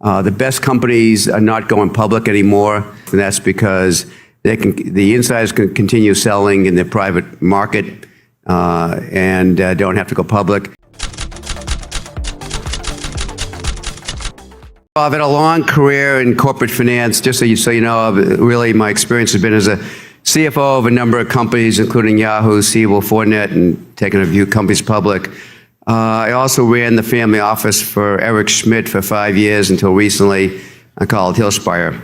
The best companies are not going public anymore, and that's because the insiders can continue selling in the private market and don't have to go public. I've had a long career in corporate finance. Just so you know, really my experience has been as a CFO of a number of companies, including Yahoo, Siebel, Fortinet, and taking a few companies public. I also ran the family office for Eric Schmidt for 5 years until recently. I called Hillspire.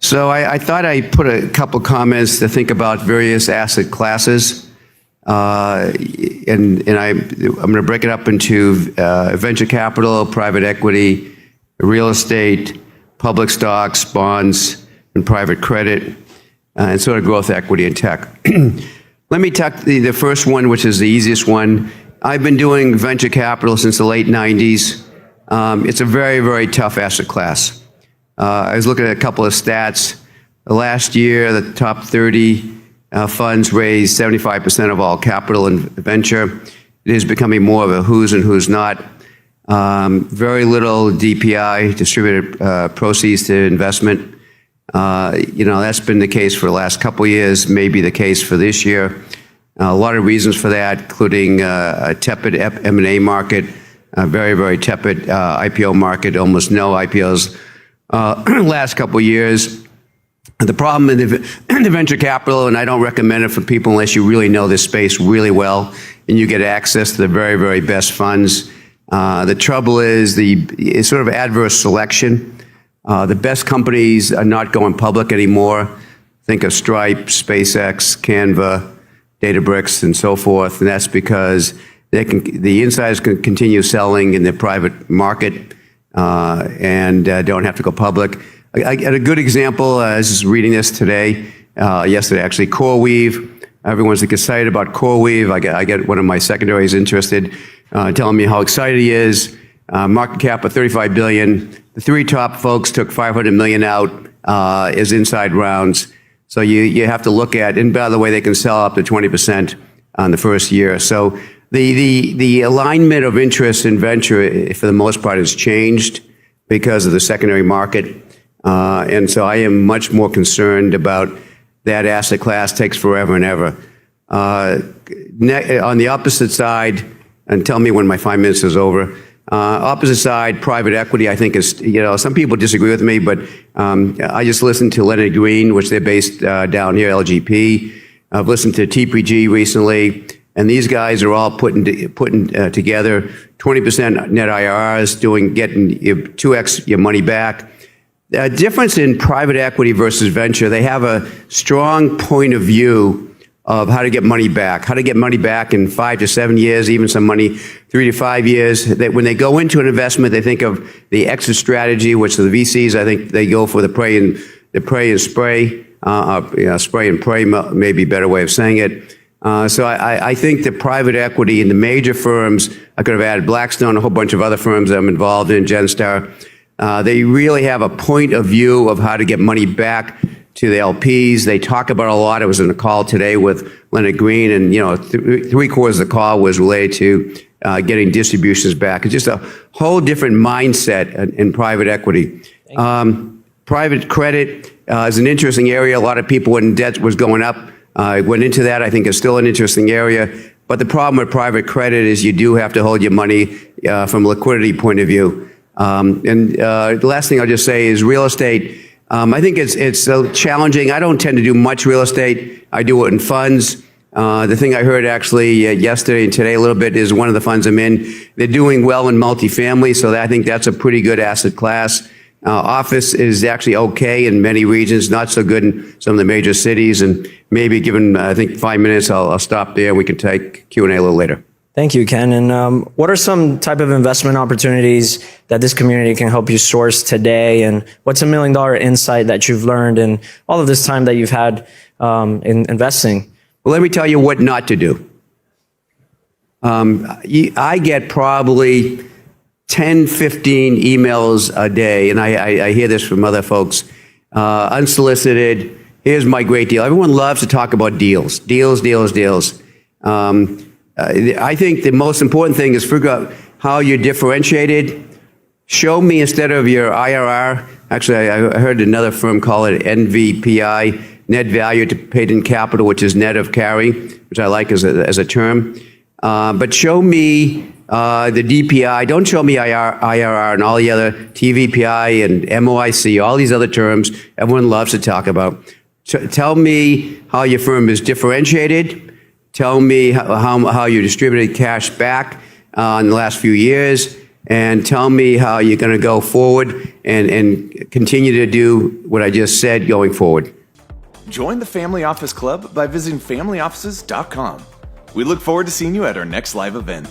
So I thought I'd put a couple comments to think about various asset classes. I'm going to break it up into venture capital, private equity, real estate, public stocks, bonds, and private credit, and sort of growth equity and tech. Let me take the first one, which is the easiest one. I've been doing venture capital since the late 90s. It's a very, very tough asset class. I was looking at a couple of stats. Last year, the top 30 funds raised 75% of all capital in venture. It is becoming more of a who's and who's not. Very little DPI, distributed proceeds to investment. That's been the case for the last couple of years, maybe the case for this year. A lot of reasons for that, including a tepid M&A market, a very, very tepid IPO market, almost no IPOs last couple of years. The problem in the venture capital, and I don't recommend it for people unless you really know this space really well and you get access to the very, very best funds. The trouble is it's sort of adverse selection. The best companies are not going public anymore. Think of Stripe, SpaceX, Canva, Databricks, and so forth, and that's because the insiders can continue selling in the private market and don't have to go public. I get a good example. I was just reading this yesterday actually. CoreWeave. Everyone's excited about CoreWeave. I get one of my secondaries interested, telling me how excited he is. Market cap of $35 billion. The three top folks took $500 million out as inside rounds. So you have to look at, and by the way, they can sell up to 20% on the first year. So the alignment of interest in venture, for the most part, has changed because of the secondary market. And so I am much more concerned about that asset class. Takes forever and ever. On the opposite side, and tell me when my 5 minutes is over. Opposite side, private equity, I think is, some people disagree with me, but I just listened to Leonard Green, which they're based down here, LGP. I've listened to TPG recently, and these guys are all putting together 20% net IRRs, getting 2x your money back. The difference in private equity versus venture, they have a strong point of view of how to get money back in 5 to 7 years, even some money 3 to 5 years. That when they go into an investment, they think of the exit strategy, which the VCs, I think they go for the pray and spray, spray and pray may be a better way of saying it. So I think the private equity in the major firms, I could have added Blackstone, a whole bunch of other firms that I'm involved in, Genstar, they really have a point of view of how to get money back to the LPs. They talk about a lot. I was in a call today with Leonard Green, and three-quarters of the call was related to getting distributions back. It's just a whole different mindset in private equity. Private credit is an interesting area. A lot of people, when debt was going up, went into that. I think it's still an interesting area. But the problem with private credit is you do have to hold your money from a liquidity point of view. The last thing I'll just say is real estate. I think it's so challenging. I don't tend to do much real estate. I do it in funds. The thing I heard actually yesterday and today a little bit is one of the funds I'm in, they're doing well in multifamily, so I think that's a pretty good asset class. Office is actually okay in many regions, not so good in some of the major cities, and maybe given, I think, 5 minutes, I'll stop there. We can take Q&A a little later. Thank you, Ken. And what are some type of investment opportunities that this community can help you source today? And what's $1 million insight that you've learned in all of this time that you've had in investing? Well, let me tell you what not to do. I get probably 10, 15 emails a day, and I hear this from other folks, unsolicited. Here's my great deal. Everyone loves to talk about deals. I think the most important thing is figure out how you're differentiated, show me instead of your IRR, actually I heard another firm call it NVPI, net value to paid in capital, which is net of carry, which I like as a term. But show me the DPI. Don't show me IRR and all the other TVPI and MOIC, all these other terms everyone loves to talk about. Tell me how your firm is differentiated. Tell me how you distributed cash back in the last few years. And tell me how you're going to go forward and continue to do what I just said going forward. Join the Family Office Club by visiting familyoffices.com. We look forward to seeing you at our next live event.